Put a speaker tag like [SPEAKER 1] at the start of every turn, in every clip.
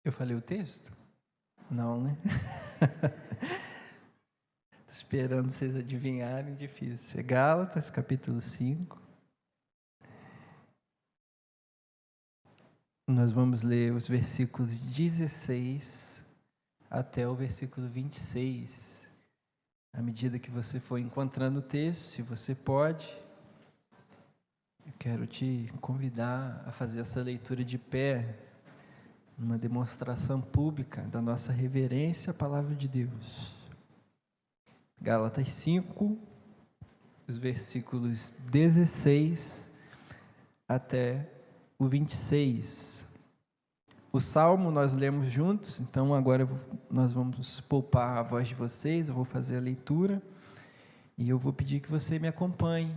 [SPEAKER 1] Eu falei o texto? Não, né? Estou esperando vocês adivinharem, difícil. É Gálatas, capítulo 5. Nós vamos ler os versículos 16 até o versículo 26. À medida que você for encontrando o texto, se você pode, eu quero te convidar a fazer essa leitura de pé, uma demonstração pública da nossa reverência à palavra de Deus. Gálatas 5, os versículos 16 até o 26. O Salmo nós lemos juntos, então agora nós vamos poupar a voz de vocês, eu vou fazer a leitura e eu vou pedir que você me acompanhe,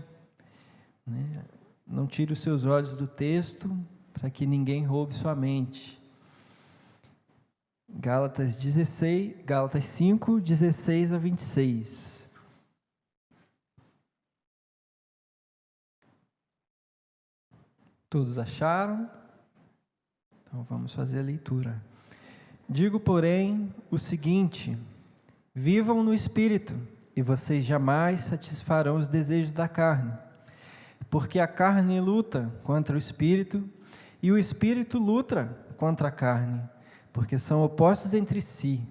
[SPEAKER 1] né? Não tire os seus olhos do texto para que ninguém roube sua mente. Gálatas 5, 16 a 26. Todos acharam? Então vamos fazer a leitura. Digo, porém, o seguinte: vivam no Espírito, e vocês jamais satisfarão os desejos da carne. Porque a carne luta contra o Espírito, e o Espírito luta contra a carne, porque são opostos entre si,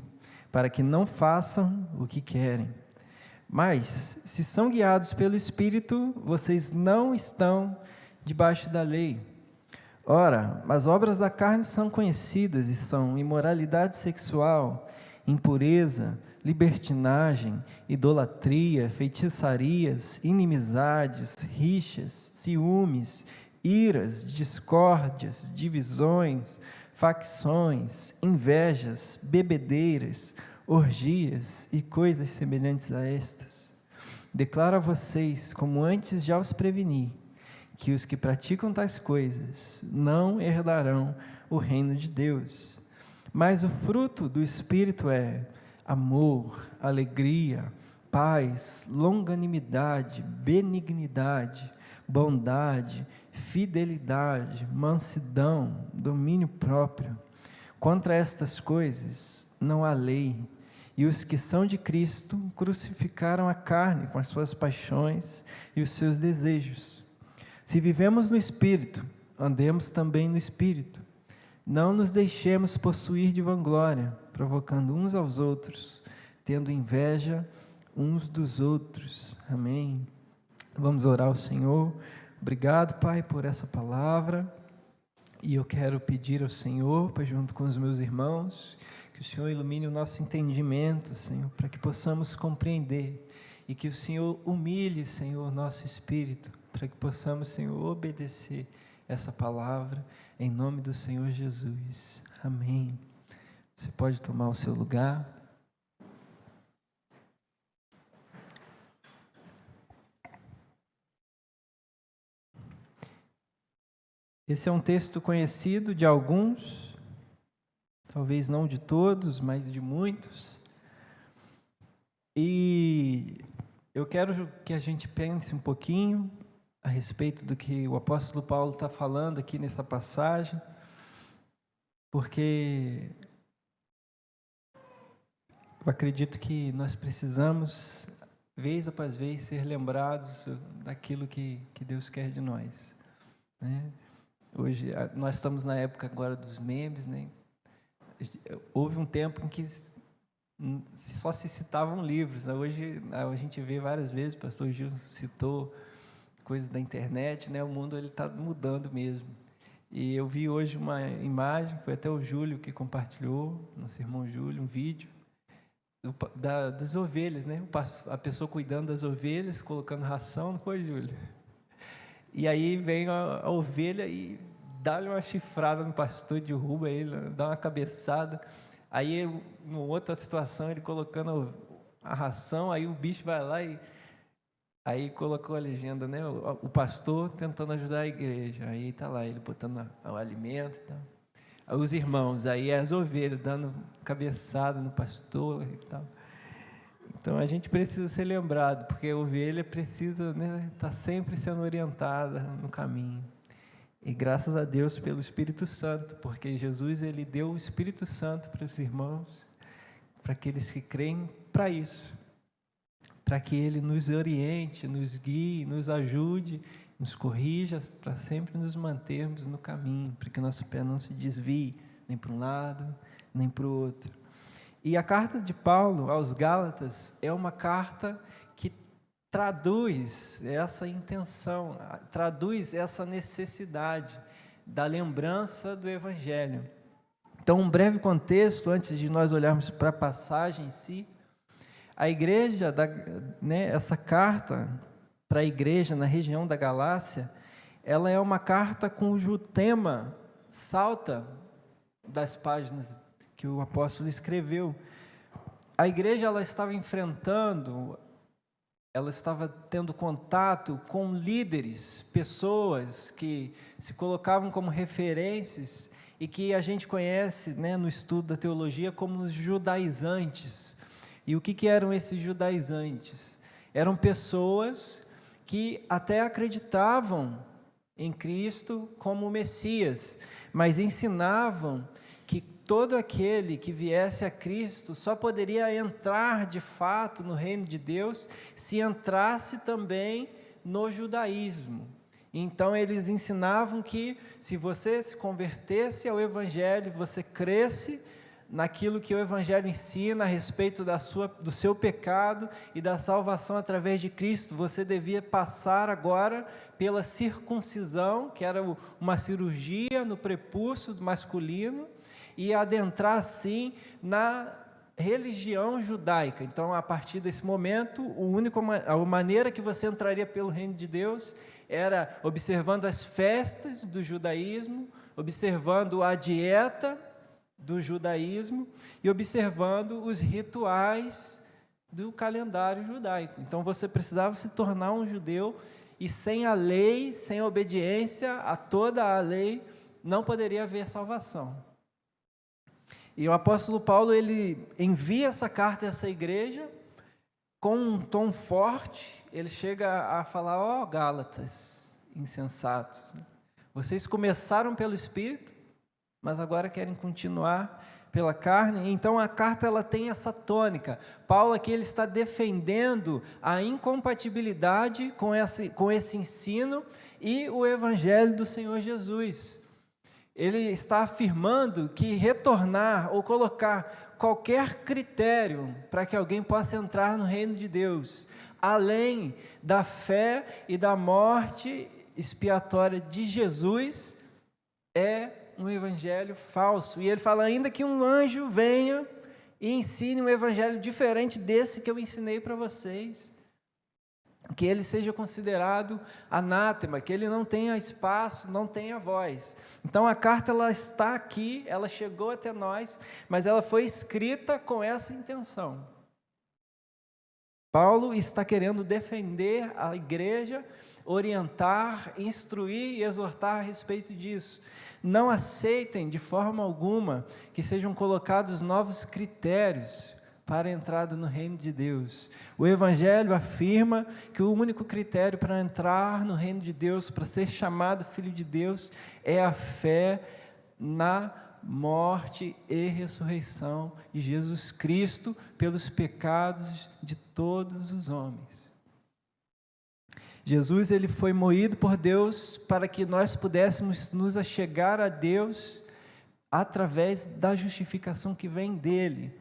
[SPEAKER 1] para que não façam o que querem. Mas, se são guiados pelo Espírito, vocês não estão debaixo da lei. Ora, as obras da carne são conhecidas e são imoralidade sexual, impureza, libertinagem, idolatria, feitiçarias, inimizades, rixas, ciúmes, iras, discórdias, divisões, facções, invejas, bebedeiras, orgias e coisas semelhantes a estas. Declaro a vocês, como antes já os preveni, que os que praticam tais coisas não herdarão o reino de Deus. Mas o fruto do Espírito é amor, alegria, paz, longanimidade, benignidade, bondade, fidelidade, mansidão, domínio próprio. Contra estas coisas não há lei. E os que são de Cristo crucificaram a carne com as suas paixões e os seus desejos. Se vivemos no Espírito, andemos também no Espírito. Não nos deixemos possuir de vanglória, provocando uns aos outros, tendo inveja uns dos outros. Amém. Vamos orar ao Senhor. Obrigado, Pai, por essa palavra. E eu quero pedir ao Senhor, junto com os meus irmãos, que o Senhor ilumine o nosso entendimento, Senhor, para que possamos compreender. E que o Senhor humilhe, Senhor, nosso espírito, para que possamos, Senhor, obedecer essa palavra, em nome do Senhor Jesus. Amém. Você pode tomar o seu lugar. Esse é um texto conhecido de alguns, talvez não de todos, mas de muitos. E eu quero que a gente pense um pouquinho a respeito do que o apóstolo Paulo está falando aqui nessa passagem, porque eu acredito que nós precisamos, vez após vez, ser lembrados daquilo que Deus quer de nós, né? Hoje, nós estamos na época agora dos memes, né? Houve um tempo em que só se citavam livros, né? Hoje a gente vê várias vezes, o pastor Gil citou coisas da internet, né? O mundo está mudando mesmo. E eu vi hoje uma imagem, foi até o Júlio que compartilhou, nosso irmão Júlio, um vídeo das ovelhas, né? A pessoa cuidando das ovelhas, colocando ração, não foi, Júlio? E aí vem a ovelha e dá-lhe uma chifrada no pastor, derruba ele, dá uma cabeçada. Aí, em outra situação, ele colocando a ração, aí o bicho vai lá e aí colocou a legenda, né? O pastor tentando ajudar a igreja. Aí está lá, ele botando o alimento e tal. Aí os irmãos, aí as ovelhas dando cabeçada no pastor e tal. Então a gente precisa ser lembrado, porque a ovelha precisa, né, estar sempre sendo orientada no caminho. E graças a Deus pelo Espírito Santo, porque Jesus ele deu o Espírito Santo para os irmãos, para aqueles que creem, para isso, para que Ele nos oriente, nos guie, nos ajude, nos corrija, para sempre nos mantermos no caminho, para que o nosso pé não se desvie, nem para um lado, nem para o outro. E a carta de Paulo aos Gálatas é uma carta que traduz essa intenção, traduz essa necessidade da lembrança do Evangelho. Então, um breve contexto, antes de nós olharmos para a passagem em si. A igreja, essa carta para a igreja na região da Galácia, ela é uma carta cujo tema salta das páginas que o apóstolo escreveu. A igreja ela estava tendo contato com líderes, pessoas que se colocavam como referências e que a gente conhece, no estudo da teologia, como os judaizantes. E o que eram esses judaizantes? Eram pessoas que até acreditavam em Cristo como Messias, mas ensinavam que todo aquele que viesse a Cristo só poderia entrar de fato no reino de Deus se entrasse também no judaísmo. Então eles ensinavam que se você se convertesse ao Evangelho, você cresce naquilo que o Evangelho ensina a respeito do seu pecado e da salvação através de Cristo, você devia passar agora pela circuncisão, que era uma cirurgia no prepúcio masculino, e adentrar assim na religião judaica. Então, a partir desse momento, a maneira que você entraria pelo reino de Deus era observando as festas do judaísmo, observando a dieta do judaísmo e observando os rituais do calendário judaico. Então você precisava se tornar um judeu e sem a lei, sem a obediência a toda a lei, não poderia haver salvação. E o apóstolo Paulo, ele envia essa carta a essa igreja com um tom forte. Ele chega a falar: Gálatas, insensatos, vocês começaram pelo Espírito, mas agora querem continuar pela carne. Então a carta ela tem essa tônica. Paulo aqui ele está defendendo a incompatibilidade com esse ensino e o Evangelho do Senhor Jesus. Ele está afirmando que retornar ou colocar qualquer critério para que alguém possa entrar no reino de Deus, além da fé e da morte expiatória de Jesus, é um evangelho falso. E ele fala: ainda que um anjo venha e ensine um evangelho diferente desse que eu ensinei para vocês, que ele seja considerado anátema, que ele não tenha espaço, não tenha voz. Então a carta ela está aqui, ela chegou até nós, mas ela foi escrita com essa intenção. Paulo está querendo defender a igreja, orientar, instruir e exortar a respeito disso. Não aceitem de forma alguma que sejam colocados novos critérios para a entrada no reino de Deus. O Evangelho afirma que o único critério para entrar no reino de Deus, para ser chamado filho de Deus, é a fé na morte e ressurreição de Jesus Cristo pelos pecados de todos os homens. Jesus ele foi moído por Deus para que nós pudéssemos nos achegar a Deus através da justificação que vem dele.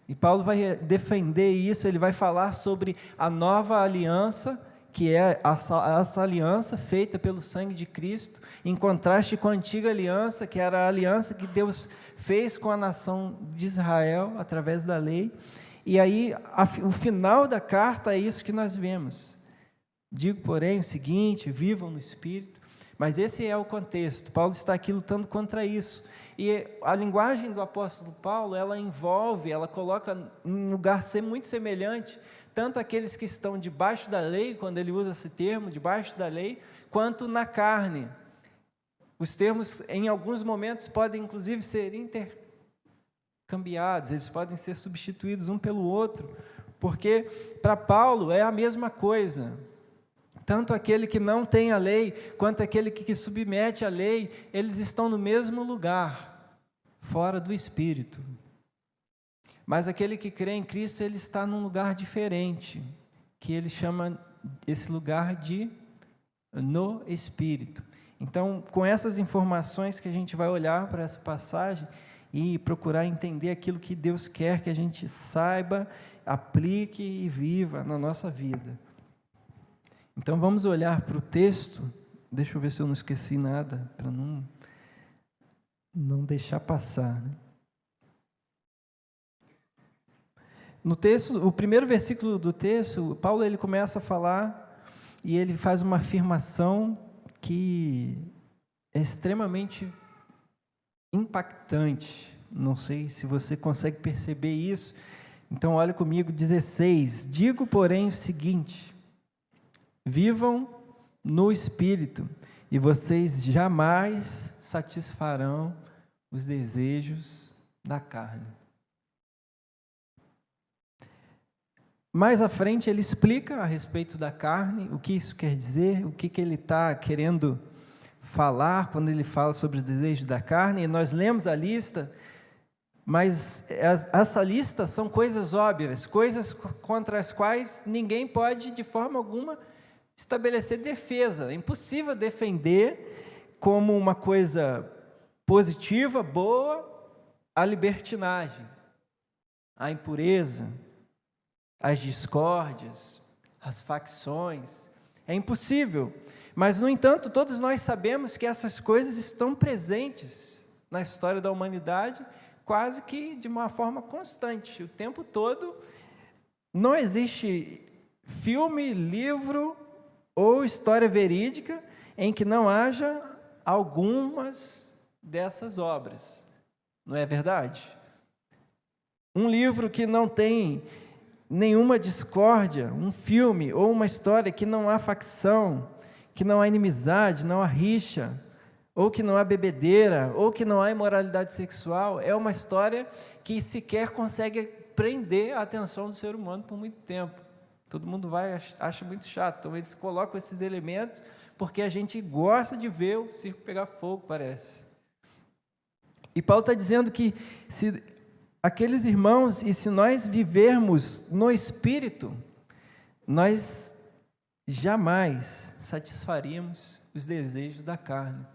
[SPEAKER 1] E Paulo vai defender isso, ele vai falar sobre a nova aliança, que é essa aliança feita pelo sangue de Cristo, em contraste com a antiga aliança, que era a aliança que Deus fez com a nação de Israel, através da lei. E aí, o final da carta é isso que nós vemos. Digo, porém, o seguinte: vivam no Espírito. Mas esse é o contexto. Paulo está aqui lutando contra isso. E a linguagem do apóstolo Paulo, ela envolve, ela coloca em um lugar muito semelhante, tanto aqueles que estão debaixo da lei, quando ele usa esse termo, debaixo da lei, quanto na carne. Os termos, em alguns momentos, podem inclusive ser intercambiados, eles podem ser substituídos um pelo outro, porque para Paulo é a mesma coisa. Tanto aquele que não tem a lei, quanto aquele que submete a lei, eles estão no mesmo lugar, fora do Espírito. Mas aquele que crê em Cristo, ele está num lugar diferente, que ele chama esse lugar de no Espírito. Então, com essas informações que a gente vai olhar para essa passagem e procurar entender aquilo que Deus quer que a gente saiba, aplique e viva na nossa vida. Então, vamos olhar para o texto. Deixa eu ver se eu não esqueci nada, para não deixar passar, né? No texto, o primeiro versículo do texto, Paulo ele começa a falar e ele faz uma afirmação que é extremamente impactante. Não sei se você consegue perceber isso. Então, olha comigo, 16. Digo, porém, o seguinte: vivam no Espírito, e vocês jamais satisfarão os desejos da carne. Mais à frente, ele explica a respeito da carne, o que isso quer dizer, o que ele está querendo falar quando ele fala sobre os desejos da carne. E nós lemos a lista, mas essa lista são coisas óbvias, coisas contra as quais ninguém pode, de forma alguma, estabelecer defesa. É impossível defender como uma coisa positiva, boa, a libertinagem, a impureza, as discórdias, as facções. É impossível. Mas, no entanto, todos nós sabemos que essas coisas estão presentes na história da humanidade, quase que de uma forma constante, o tempo todo. Não existe filme, livro ou história verídica em que não haja algumas dessas obras. Não é verdade? Um livro que não tem nenhuma discórdia, um filme ou uma história que não há facção, que não há inimizade, não há rixa, ou que não há bebedeira, ou que não há imoralidade sexual, é uma história que sequer consegue prender a atenção do ser humano por muito tempo. Todo mundo acha muito chato, então eles colocam esses elementos porque a gente gosta de ver o circo pegar fogo, parece. E Paulo está dizendo que se aqueles irmãos, e se nós vivermos no Espírito, nós jamais satisfaríamos os desejos da carne.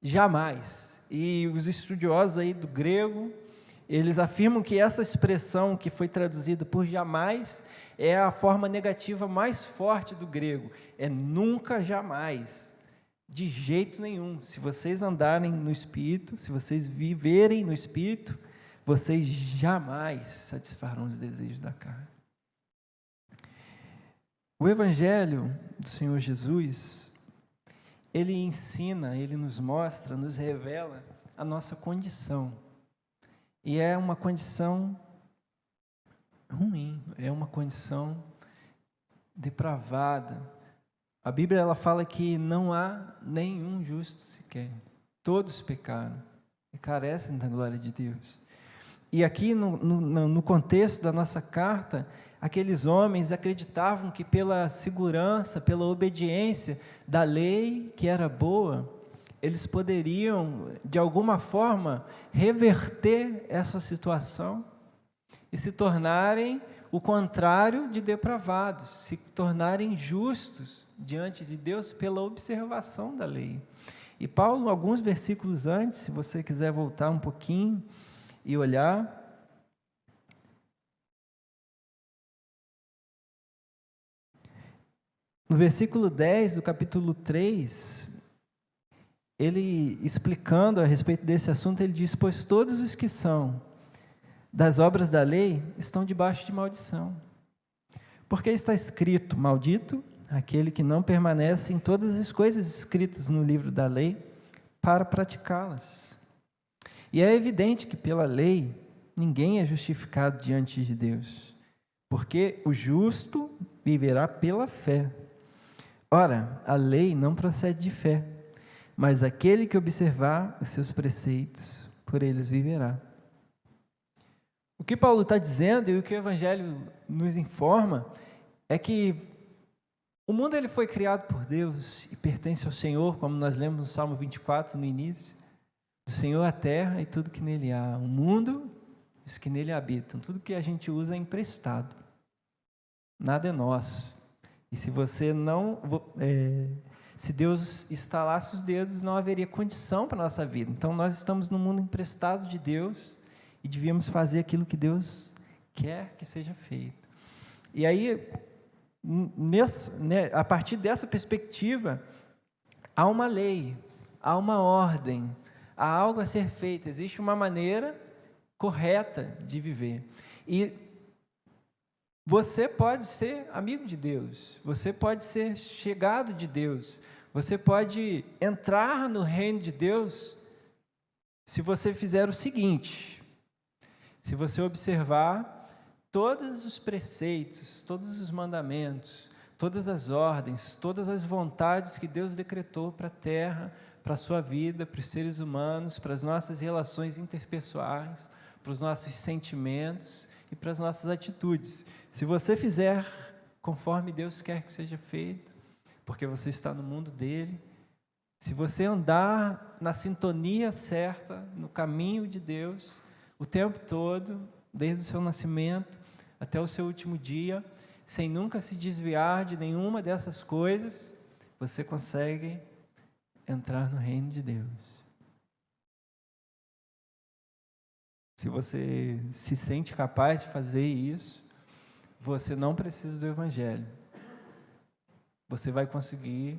[SPEAKER 1] Jamais. E os estudiosos aí do grego, eles afirmam que essa expressão que foi traduzida por jamais é a forma negativa mais forte do grego. É nunca, jamais. De jeito nenhum. Se vocês andarem no Espírito, se vocês viverem no Espírito, vocês jamais satisfarão os desejos da carne. O Evangelho do Senhor Jesus, ele ensina, ele nos mostra, nos revela a nossa condição. E é uma condição ruim, é uma condição depravada. A Bíblia ela fala que não há nenhum justo sequer. Todos pecaram e carecem da glória de Deus. E aqui, no contexto da nossa carta, aqueles homens acreditavam que pela segurança, pela obediência da lei, que era boa, eles poderiam, de alguma forma, reverter essa situação e se tornarem o contrário de depravados, se tornarem justos diante de Deus pela observação da lei. E Paulo, alguns versículos antes, se você quiser voltar um pouquinho e olhar, no versículo 10 do capítulo 3, ele explicando a respeito desse assunto, ele diz: pois todos os que são das obras da lei estão debaixo de maldição. Porque está escrito: maldito aquele que não permanece em todas as coisas escritas no livro da lei para praticá-las. E é evidente que pela lei ninguém é justificado diante de Deus, porque o justo viverá pela fé. Ora, a lei não procede de fé, mas aquele que observar os seus preceitos, por eles viverá. O que Paulo está dizendo e o que o Evangelho nos informa é que O mundo ele foi criado por Deus e pertence ao Senhor, como nós lemos no Salmo 24, no início. Do Senhor a terra e tudo que nele há. O mundo, os que nele habitam. Tudo que a gente usa é emprestado. Nada é nosso. E se você não... se Deus estalasse os dedos, não haveria condição para a nossa vida. Então, nós estamos no mundo emprestado de Deus e devíamos fazer aquilo que Deus quer que seja feito. E aí, a partir dessa perspectiva, há uma lei, há uma ordem, há algo a ser feito, existe uma maneira correta de viver. E você pode ser amigo de Deus, você pode ser chegado de Deus, você pode entrar no reino de Deus se você fizer o seguinte: se você observar todos os preceitos, todos os mandamentos, todas as ordens, todas as vontades que Deus decretou para a terra, para a sua vida, para os seres humanos, para as nossas relações interpessoais, para os nossos sentimentos e para as nossas atitudes. Se você fizer conforme Deus quer que seja feito, porque você está no mundo dele, se você andar na sintonia certa, no caminho de Deus, o tempo todo, desde o seu nascimento até o seu último dia, sem nunca se desviar de nenhuma dessas coisas, você consegue entrar no reino de Deus. Se você se sente capaz de fazer isso, você não precisa do Evangelho. Você vai conseguir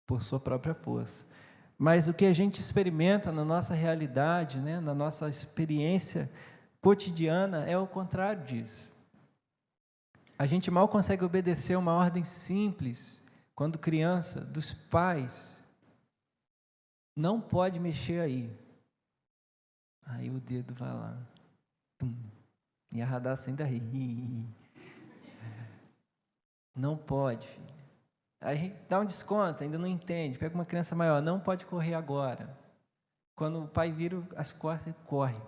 [SPEAKER 1] por sua própria força. Mas o que a gente experimenta na nossa realidade, né, na nossa experiência cotidiana, é o contrário disso. A gente mal consegue obedecer uma ordem simples, quando criança, dos pais. Não pode mexer aí. Aí o dedo vai lá. Tum. E a Radassa ainda ri. Não pode, filho. Aí a gente dá um desconto, ainda não entende. Pega uma criança maior, não pode correr agora. Quando o pai vira as costas, ele corre.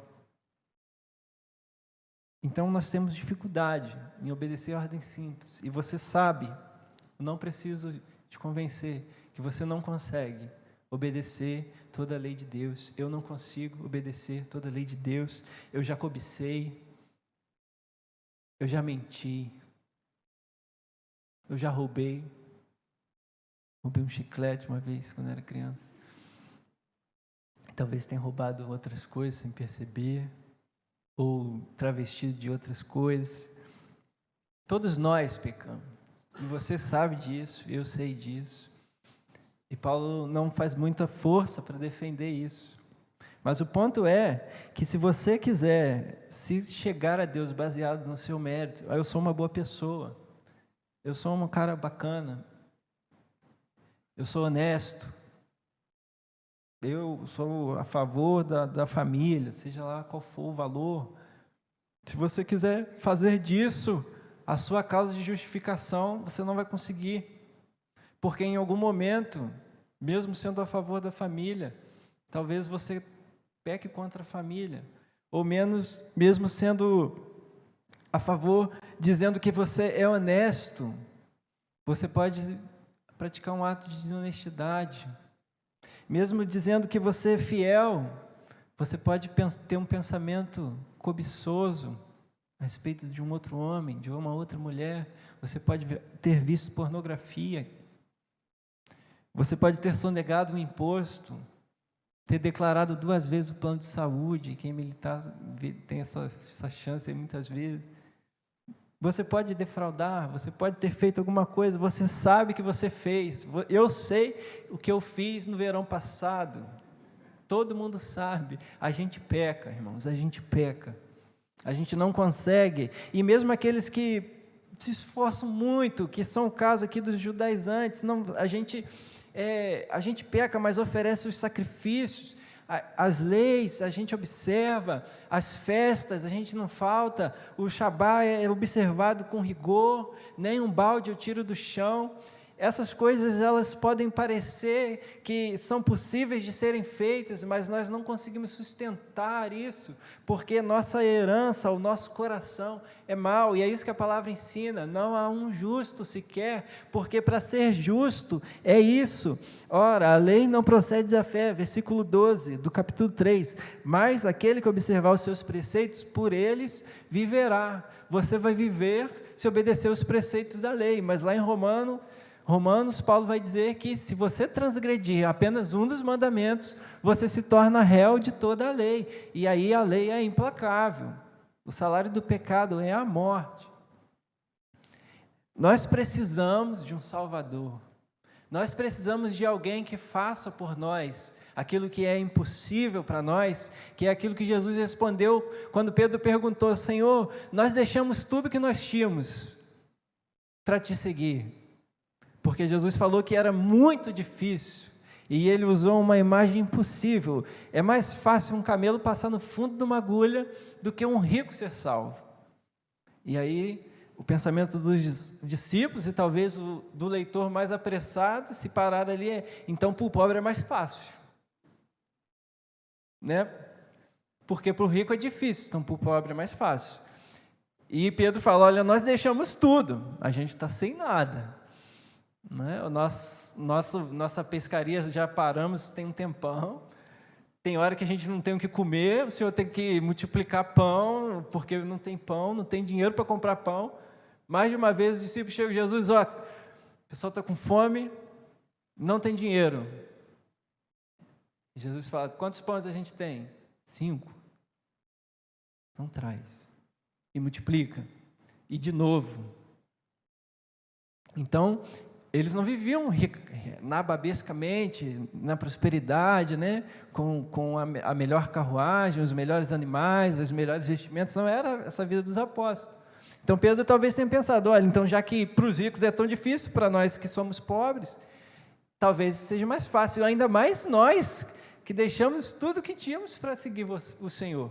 [SPEAKER 1] Então nós temos dificuldade em obedecer a ordem simples. E você sabe, eu não preciso te convencer, que você não consegue obedecer toda a lei de Deus. Eu não consigo obedecer toda a lei de Deus. Eu já cobicei, eu já menti, eu já roubei um chiclete uma vez quando era criança. Talvez tenha roubado outras coisas sem perceber, ou travestido de outras coisas. Todos nós pecamos, e você sabe disso, eu sei disso. E Paulo não faz muita força para defender isso. Mas o ponto é que se você quiser se chegar a Deus baseado no seu mérito, eu sou uma boa pessoa, eu sou um cara bacana, eu sou honesto, eu sou a favor da família, seja lá qual for o valor. Se você quiser fazer disso a sua causa de justificação, você não vai conseguir. Porque em algum momento, mesmo sendo a favor da família, talvez você peque contra a família. Ou mesmo sendo a favor, dizendo que você é honesto, você pode praticar um ato de desonestidade. Mesmo dizendo que você é fiel, você pode ter um pensamento cobiçoso a respeito de um outro homem, de uma outra mulher. Você pode ter visto pornografia. Você pode ter sonegado um imposto, ter declarado 2 vezes o plano de saúde. Quem militar tem essa chance aí muitas vezes. Você pode defraudar, você pode ter feito alguma coisa, você sabe que você fez. Eu sei o que eu fiz no verão passado. Todo mundo sabe. A gente peca, irmãos, a gente peca. A gente não consegue. E mesmo aqueles que se esforçam muito, que são o caso aqui dos judaizantes, a gente peca, mas oferece os sacrifícios. As leis a gente observa, as festas a gente não falta, o Shabá é observado com rigor, nem um balde eu tiro do chão, Essas coisas, elas podem parecer que são possíveis de serem feitas, mas nós não conseguimos sustentar isso, porque nossa herança, o nosso coração é mau, e é isso que a palavra ensina, não há um justo sequer, porque para ser justo é isso. Ora, a lei não procede da fé, versículo 12, do capítulo 3, mas aquele que observar os seus preceitos, por eles viverá. Você vai viver se obedecer os preceitos da lei, mas lá em Romanos, Paulo vai dizer que se você transgredir apenas um dos mandamentos, você se torna réu de toda a lei, e aí a lei é implacável. O salário do pecado é a morte. Nós precisamos de um Salvador. Nós precisamos de alguém que faça por nós aquilo que é impossível para nós, que é aquilo que Jesus respondeu quando Pedro perguntou: Senhor, nós deixamos tudo que nós tínhamos para te seguir. Porque Jesus falou que era muito difícil, e ele usou uma imagem impossível. É mais fácil um camelo passar no fundo de uma agulha do que um rico ser salvo. E aí, o pensamento dos discípulos, e talvez o do leitor mais apressado, se parar ali, então para o pobre é mais fácil. Né? Porque para o rico é difícil, então para o pobre é mais fácil. E Pedro fala: olha, nós deixamos tudo, a gente está sem nada. Né? Nossa pescaria já paramos tem um tempão, tem hora que a gente não tem o que comer, o Senhor tem que multiplicar pão, porque não tem pão, não tem dinheiro para comprar pão. Mais de uma vez os discípulos chegam a Jesus: ó, o pessoal está com fome, não tem dinheiro. E Jesus fala: quantos pães a gente tem? 5. Então traz, e multiplica, e de novo. Então, eles não viviam nababescamente, na prosperidade, né? com a melhor carruagem, os melhores animais, os melhores vestimentos. Não era essa vida dos apóstolos. Então Pedro talvez tenha pensado: olha, então já que para os ricos é tão difícil, para nós que somos pobres, talvez seja mais fácil, ainda mais nós que deixamos tudo que tínhamos para seguir o Senhor.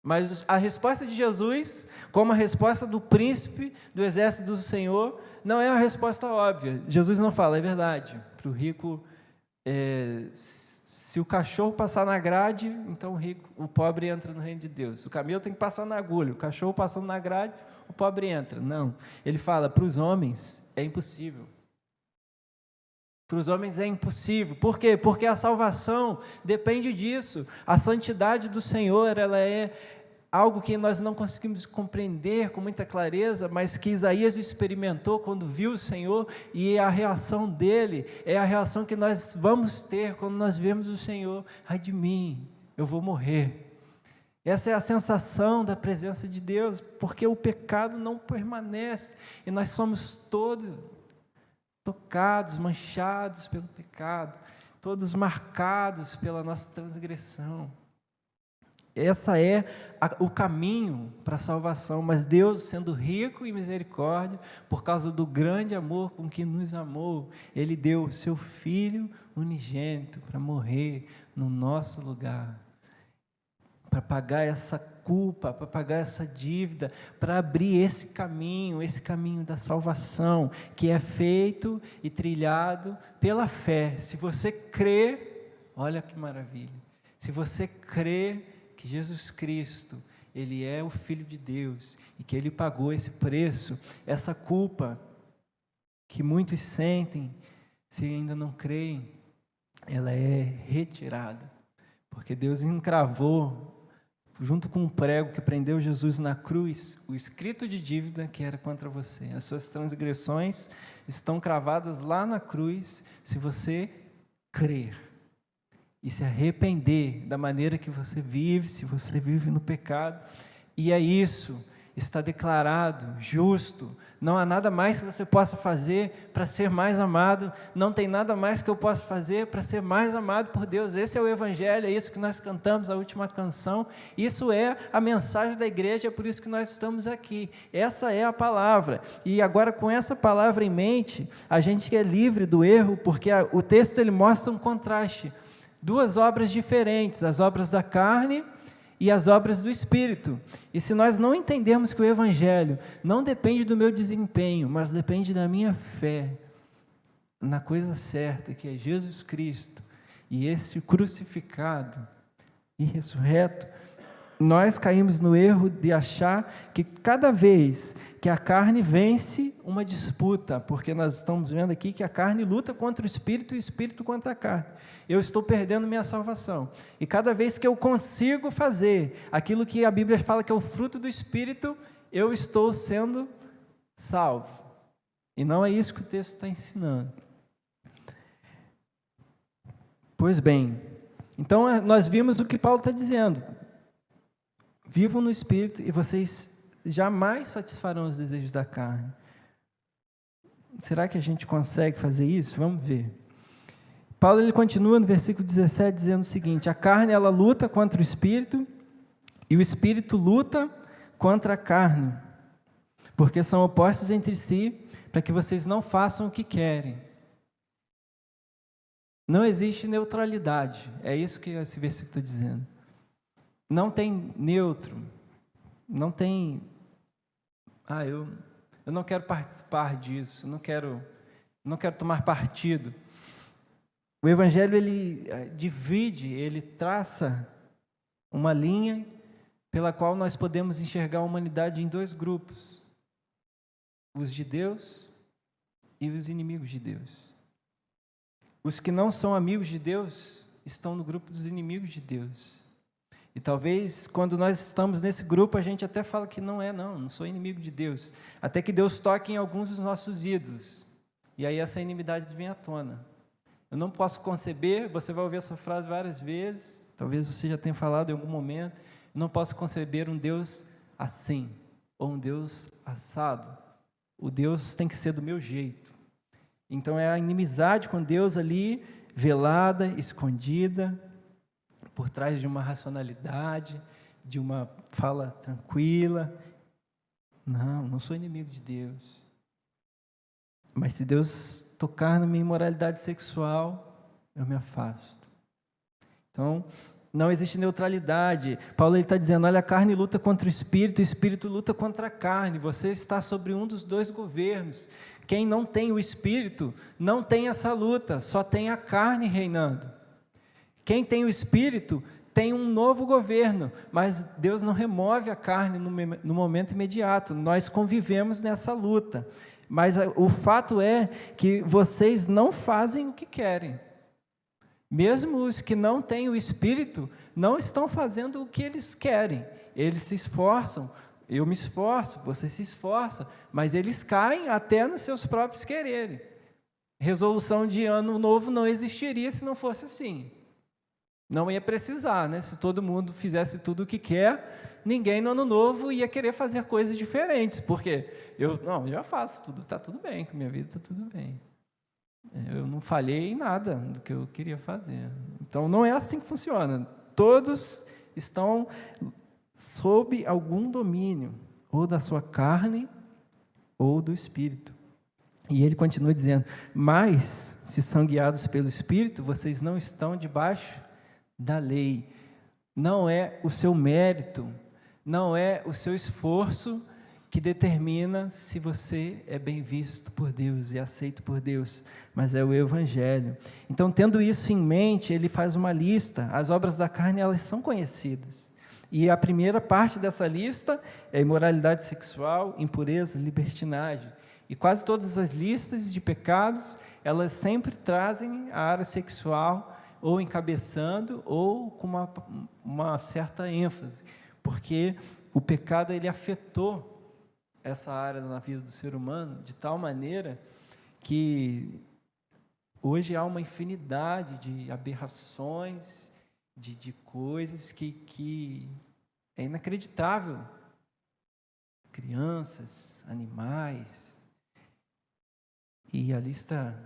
[SPEAKER 1] Mas a resposta de Jesus, como a resposta do príncipe do exército do Senhor, não é a resposta óbvia. Jesus não fala: é verdade, para o rico, se o cachorro passar na grade, então o pobre entra no reino de Deus. O camelo tem que passar na agulha, o cachorro passando na grade, o pobre entra. Não, ele fala: para os homens é impossível. Para os homens é impossível. Por quê? Porque a salvação depende disso. A santidade do Senhor, ela é algo que nós não conseguimos compreender com muita clareza, mas que Isaías experimentou quando viu o Senhor, e a reação dele é a reação que nós vamos ter quando nós vemos o Senhor: ai de mim, eu vou morrer. Essa é a sensação da presença de Deus, porque o pecado não permanece, e nós somos todos tocados, manchados pelo pecado, todos marcados pela nossa transgressão. Essa é o caminho para a salvação, mas Deus, sendo rico em misericórdia, por causa do grande amor com que nos amou, Ele deu o seu Filho unigênito para morrer no nosso lugar, para pagar essa culpa, para pagar essa dívida, para abrir esse caminho da salvação, que é feito e trilhado pela fé. Se você crê, olha que maravilha, se você crê que Jesus Cristo, Ele é o Filho de Deus, e que Ele pagou esse preço, essa culpa que muitos sentem, se ainda não creem, ela é retirada, porque Deus encravou, junto com um prego que prendeu Jesus na cruz, o escrito de dívida que era contra você. As suas transgressões estão cravadas lá na cruz, se você crer e se arrepender da maneira que você vive, se você vive no pecado. E é isso, está declarado justo. Não há nada mais que você possa fazer para ser mais amado, não tem nada mais que eu possa fazer para ser mais amado por Deus. Esse é o Evangelho, é isso que nós cantamos, a última canção, isso é a mensagem da igreja, é por isso que nós estamos aqui, essa é a palavra. E agora, com essa palavra em mente, a gente é livre do erro, porque o texto ele mostra um contraste, duas obras diferentes, as obras da carne e as obras do Espírito. E se nós não entendermos que o Evangelho não depende do meu desempenho, mas depende da minha fé, na coisa certa, que é Jesus Cristo, e esse crucificado e ressurreto, nós caímos no erro de achar que cada vez que a carne vence uma disputa, porque nós estamos vendo aqui que a carne luta contra o Espírito e o Espírito contra a carne. Eu estou perdendo minha salvação. E cada vez que eu consigo fazer aquilo que a Bíblia fala que é o fruto do Espírito, eu estou sendo salvo. E não é isso que o texto está ensinando. Pois bem, então nós vimos o que Paulo está dizendo. Vivam no Espírito e vocês jamais satisfarão os desejos da carne. Será que a gente consegue fazer isso? Vamos ver. Paulo ele continua no versículo 17 dizendo o seguinte: a carne ela luta contra o Espírito e o Espírito luta contra a carne, porque são opostos entre si, para que vocês não façam o que querem. Não existe neutralidade, é isso que esse versículo está dizendo. Não tem neutro, não tem, eu não quero participar disso, eu não quero tomar partido. O Evangelho, ele divide, ele traça uma linha pela qual nós podemos enxergar a humanidade em dois grupos: os de Deus e os inimigos de Deus. Os que não são amigos de Deus estão no grupo dos inimigos de Deus. E talvez, quando nós estamos nesse grupo, a gente até fala que não sou inimigo de Deus. Até que Deus toque em alguns dos nossos ídolos. E aí essa inimidade vem à tona. Eu não posso conceber, você vai ouvir essa frase várias vezes, talvez você já tenha falado em algum momento, eu não posso conceber um Deus assim, ou um Deus assado. O Deus tem que ser do meu jeito. Então é a inimizade com Deus ali, velada, escondida, por trás de uma racionalidade, de uma fala tranquila. Não sou inimigo de Deus. Mas se Deus tocar na minha imoralidade sexual, eu me afasto. Então, não existe neutralidade. Paulo está dizendo, olha, a carne luta contra o Espírito luta contra a carne. Você está sobre um dos dois governos. Quem não tem o Espírito, não tem essa luta, só tem a carne reinando. Quem tem o Espírito, tem um novo governo, mas Deus não remove a carne no momento imediato. Nós convivemos nessa luta. Mas o fato é que vocês não fazem o que querem. Mesmo os que não têm o Espírito, não estão fazendo o que eles querem. Eles se esforçam, eu me esforço, você se esforça, mas eles caem até nos seus próprios quereres. Resolução de ano novo não existiria se não fosse assim. Não ia precisar, né? Se todo mundo fizesse tudo o que quer, ninguém no ano novo ia querer fazer coisas diferentes, porque eu já faço tudo, está tudo bem, com minha vida está tudo bem. Eu não falhei em nada do que eu queria fazer. Então, não é assim que funciona. Todos estão sob algum domínio, ou da sua carne, ou do Espírito. E ele continua dizendo, mas, se são guiados pelo Espírito, vocês não estão debaixo da lei. Não é o seu mérito, não é o seu esforço que determina se você é bem visto por Deus e aceito por Deus, mas é o Evangelho. Então, tendo isso em mente, ele faz uma lista. As obras da carne, elas são conhecidas. E a primeira parte dessa lista é imoralidade sexual, impureza, libertinagem. E quase todas as listas de pecados, elas sempre trazem a área sexual, ou encabeçando, ou com uma certa ênfase, porque o pecado ele afetou essa área na vida do ser humano de tal maneira que hoje há uma infinidade de aberrações, de coisas que é inacreditável. Crianças, animais, e a lista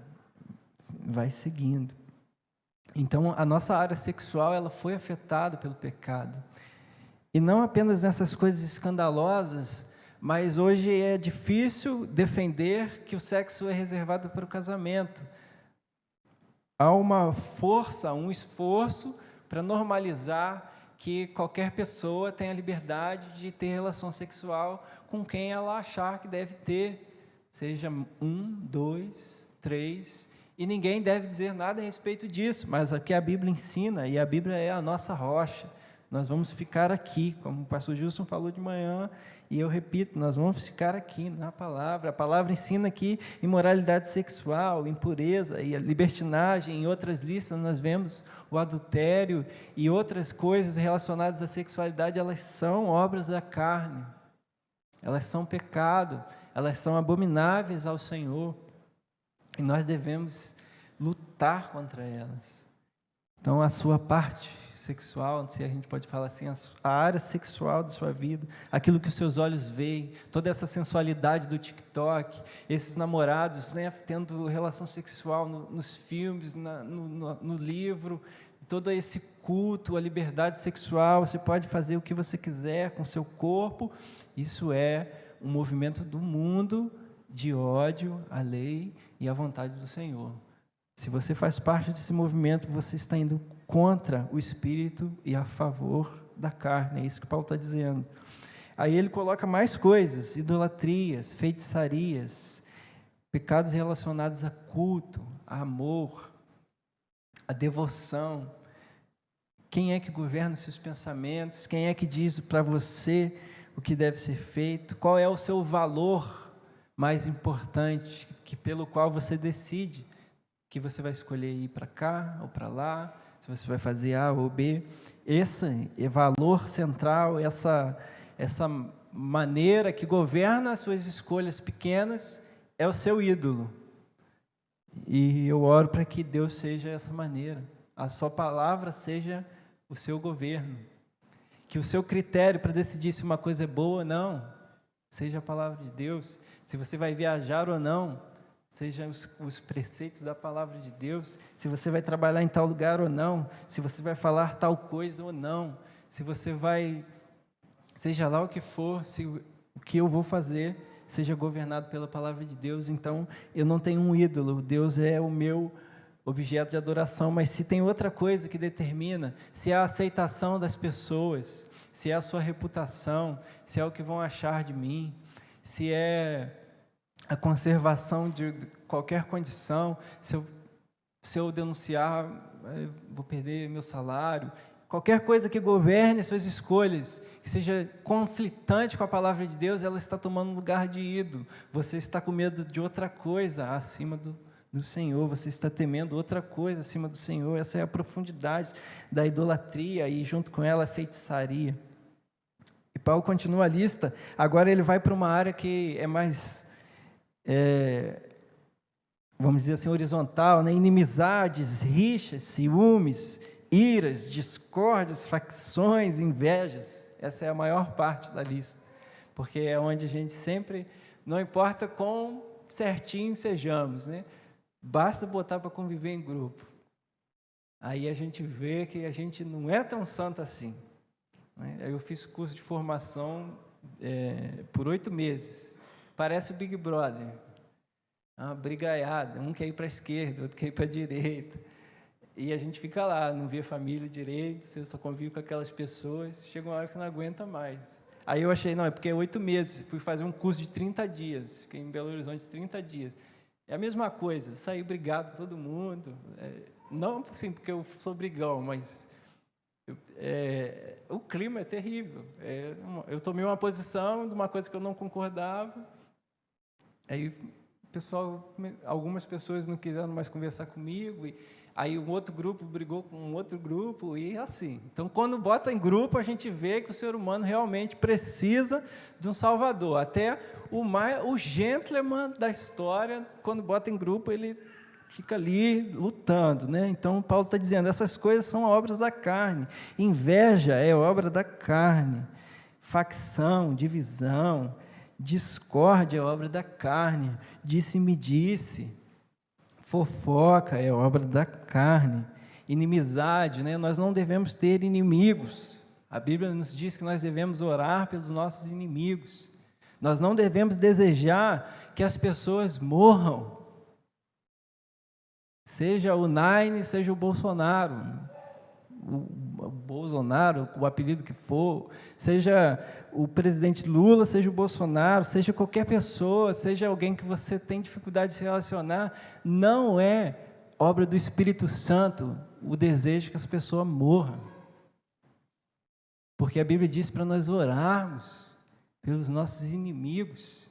[SPEAKER 1] vai seguindo. Então, a nossa área sexual ela foi afetada pelo pecado. E não apenas nessas coisas escandalosas, mas hoje é difícil defender que o sexo é reservado para o casamento. Há uma força, um esforço para normalizar que qualquer pessoa tenha a liberdade de ter relação sexual com quem ela achar que deve ter, seja 1, 2, 3, E ninguém deve dizer nada a respeito disso, mas o que a Bíblia ensina, e a Bíblia é a nossa rocha, nós vamos ficar aqui, como o pastor Gilson falou de manhã, e eu repito, nós vamos ficar aqui na palavra. A palavra ensina aqui imoralidade sexual, impureza e a libertinagem. Em outras listas nós vemos o adultério e outras coisas relacionadas à sexualidade, elas são obras da carne, elas são pecado, elas são abomináveis ao Senhor, e nós devemos lutar contra elas. Então, a sua parte sexual, se a gente pode falar assim, a área sexual da sua vida, aquilo que os seus olhos veem, toda essa sensualidade do TikTok, esses namorados, né, tendo relação sexual nos filmes, no livro, todo esse culto, a liberdade sexual, você pode fazer o que você quiser com o seu corpo, isso é um movimento do mundo de ódio à lei e à vontade do Senhor. Se você faz parte desse movimento, você está indo contra o Espírito e a favor da carne, é isso que Paulo está dizendo. Aí ele coloca mais coisas, idolatrias, feitiçarias, pecados relacionados a culto, a amor, a devoção. Quem é que governa os seus pensamentos? Quem é que diz para você o que deve ser feito? Qual é o seu valor mais importante, pelo qual você decide que você vai escolher ir para cá ou para lá, se você vai fazer A ou B? Esse é valor central, essa maneira que governa as suas escolhas pequenas é o seu ídolo. E eu oro para que Deus seja essa maneira, a sua palavra seja o seu governo, que o seu critério para decidir se uma coisa é boa ou não, seja a palavra de Deus, se você vai viajar ou não, sejam os preceitos da palavra de Deus, se você vai trabalhar em tal lugar ou não, se você vai falar tal coisa ou não, se você vai, seja lá o que for, se o que eu vou fazer seja governado pela palavra de Deus. Então, eu não tenho um ídolo, Deus é o meu objeto de adoração, mas se tem outra coisa que determina, se é a aceitação das pessoas, se é a sua reputação, se é o que vão achar de mim, se é a conservação de qualquer condição, se eu denunciar, vou perder meu salário, qualquer coisa que governe suas escolhas, que seja conflitante com a palavra de Deus, ela está tomando lugar de ídolo. Você está com medo de outra coisa acima do Senhor, você está temendo outra coisa acima do Senhor. Essa é a profundidade da idolatria e junto com ela a feitiçaria. E Paulo continua a lista, agora ele vai para uma área que é mais, vamos dizer assim, horizontal, né? Inimizades, rixas, ciúmes, iras, discórdias, facções, invejas. Essa é a maior parte da lista, porque é onde a gente sempre, não importa quão certinho sejamos, né? Basta botar para conviver em grupo. Aí a gente vê que a gente não é tão santo assim, né? Eu fiz curso de formação por 8 meses. Parece o Big Brother. Uma brigaiada, um quer ir para a esquerda, outro quer ir para a direita. E a gente fica lá, não vê a família direito, você só convive com aquelas pessoas, chega uma hora que você não aguenta mais. Aí eu achei, não, é porque é 8 meses, fui fazer um curso de 30 dias, fiquei em Belo Horizonte 30 dias. É a mesma coisa, saí brigado com todo mundo, não assim, porque eu sou brigão, mas o clima é terrível. Eu tomei uma posição de uma coisa que eu não concordava, aí algumas pessoas não quiseram mais conversar comigo, aí um outro grupo brigou com um outro grupo, e assim. Então, quando bota em grupo, a gente vê que o ser humano realmente precisa de um salvador. Até o gentleman da história, quando bota em grupo, ele fica ali lutando, né? Então, Paulo está dizendo, essas coisas são obras da carne. Inveja é obra da carne. Facção, divisão, discórdia é obra da carne. Disse-me-disse. Fofoca é obra da carne. Inimizade, né? Nós não devemos ter inimigos. A Bíblia nos diz que nós devemos orar pelos nossos inimigos. Nós não devemos desejar que as pessoas morram. Seja o Nine, seja o Bolsonaro. O Bolsonaro, o apelido que for, seja o presidente Lula, seja o Bolsonaro, seja qualquer pessoa, seja alguém que você tem dificuldade de se relacionar, não é obra do Espírito Santo o desejo que as pessoas morram. Porque a Bíblia diz para nós orarmos pelos nossos inimigos.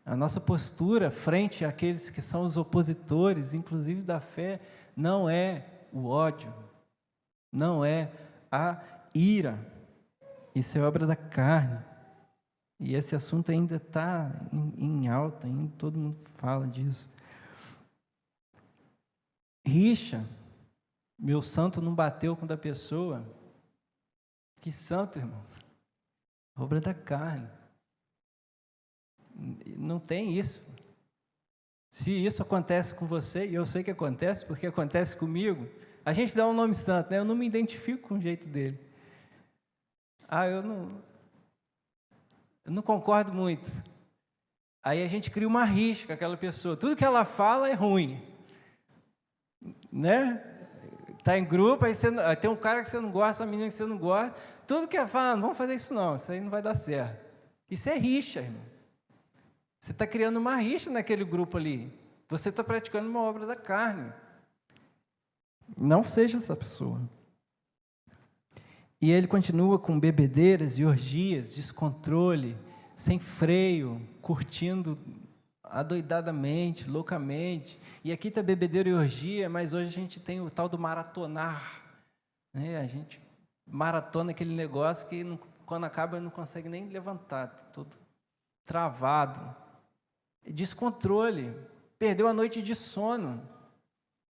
[SPEAKER 1] A nossa postura frente àqueles que são os opositores, inclusive da fé, não é o ódio, não é a ira. Isso é obra da carne. E esse assunto ainda está em alta, ainda todo mundo fala disso. Rixa. Meu santo não bateu com o da pessoa. Que santo, irmão? Obra da carne. Não tem isso. Se isso acontece com você, e eu sei que acontece, porque acontece comigo, a gente dá um nome santo, né? Eu não me identifico com o jeito dele. Eu não concordo muito. Aí a gente cria uma rixa com aquela pessoa. Tudo que ela fala é ruim. Né? Está em grupo, aí tem um cara que você não gosta, uma menina que você não gosta. Tudo que ela fala, não vamos fazer isso não, isso aí não vai dar certo. Isso é rixa, irmão. Você está criando uma rixa naquele grupo ali. Você está praticando uma obra da carne. Não seja essa pessoa. E ele continua com bebedeiras e orgias, descontrole, sem freio, curtindo adoidadamente, loucamente. E aqui está bebedeira e orgia, mas hoje a gente tem o tal do maratonar. Né? A gente maratona aquele negócio que quando acaba não consegue nem levantar, está todo travado. Descontrole, perdeu a noite de sono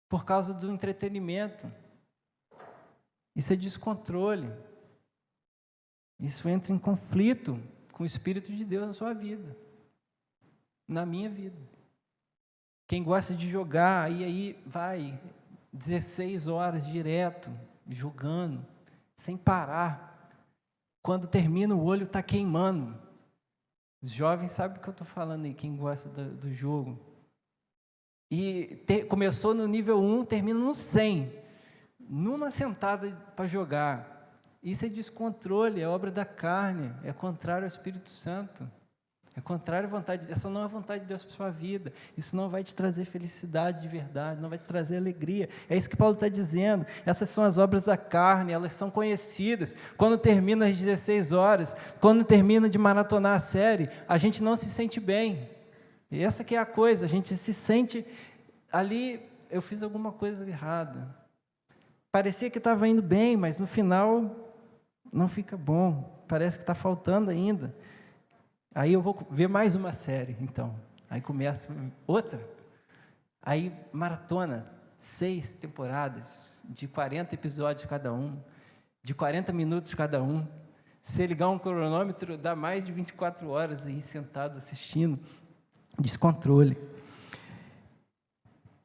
[SPEAKER 1] por causa do entretenimento. Isso é descontrole. Isso entra em conflito com o Espírito de Deus na sua vida, na minha vida. Quem gosta de jogar, aí vai 16 horas direto, jogando, sem parar. Quando termina, o olho está queimando. Os jovens sabem o que eu estou falando aí, quem gosta do jogo. E começou no nível 1, termina no 100. Numa sentada para jogar. Isso é descontrole, é obra da carne, é contrário ao Espírito Santo. É contrário à vontade de Deus. Essa não é a vontade de Deus para a sua vida. Isso não vai te trazer felicidade de verdade, não vai te trazer alegria. É isso que Paulo está dizendo. Essas são as obras da carne, elas são conhecidas. Quando termina às 16 horas, quando termina de maratonar a série, a gente não se sente bem. E essa que é a coisa, a gente se sente ali, eu fiz alguma coisa errada. Parecia que estava indo bem, mas no final não fica bom. Parece que está faltando ainda. Aí eu vou ver mais uma série, então. Aí começa outra. Aí maratona, 6 temporadas, de 40 episódios cada um, de 40 minutos cada um. Se você ligar um cronômetro, dá mais de 24 horas aí sentado assistindo. Descontrole.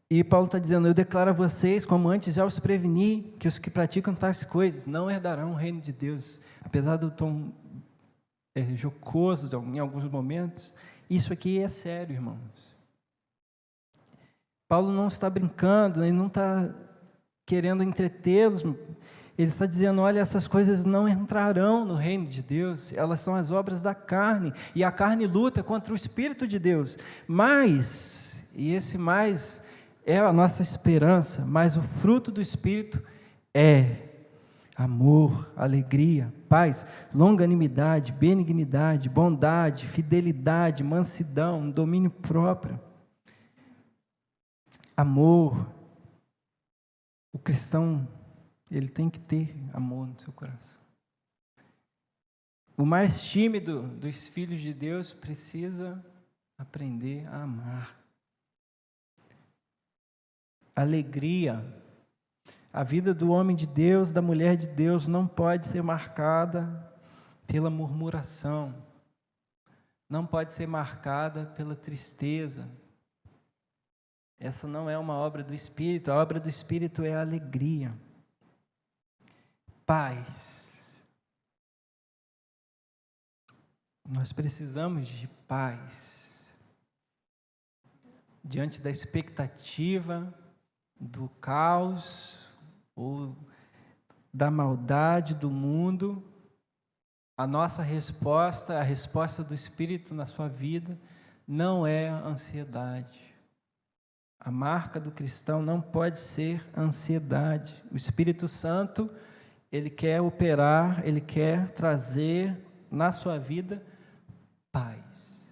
[SPEAKER 1] E Paulo está dizendo, eu declaro a vocês, como antes já os preveni, que os que praticam tais coisas não herdarão o reino de Deus. Apesar do tom jocoso em alguns momentos, isso aqui é sério, irmãos. Paulo não está brincando, ele não está querendo entretê-los, ele está dizendo, olha, essas coisas não entrarão no reino de Deus, elas são as obras da carne, e a carne luta contra o Espírito de Deus, mas, e esse mais é a nossa esperança, mas o fruto do Espírito é amor, alegria, paz, longanimidade, benignidade, bondade, fidelidade, mansidão, domínio próprio. Amor. O cristão, ele tem que ter amor no seu coração. O mais tímido dos filhos de Deus precisa aprender a amar. Alegria. A vida do homem de Deus, da mulher de Deus, não pode ser marcada pela murmuração, não pode ser marcada pela tristeza. Essa não é uma obra do Espírito, a obra do Espírito é a alegria. Paz. Nós precisamos de paz. Diante da expectativa, do caos, ou da maldade do mundo, a nossa resposta, a resposta do Espírito na sua vida, não é a ansiedade. A marca do cristão não pode ser ansiedade. O Espírito Santo, ele quer operar, ele quer trazer na sua vida paz.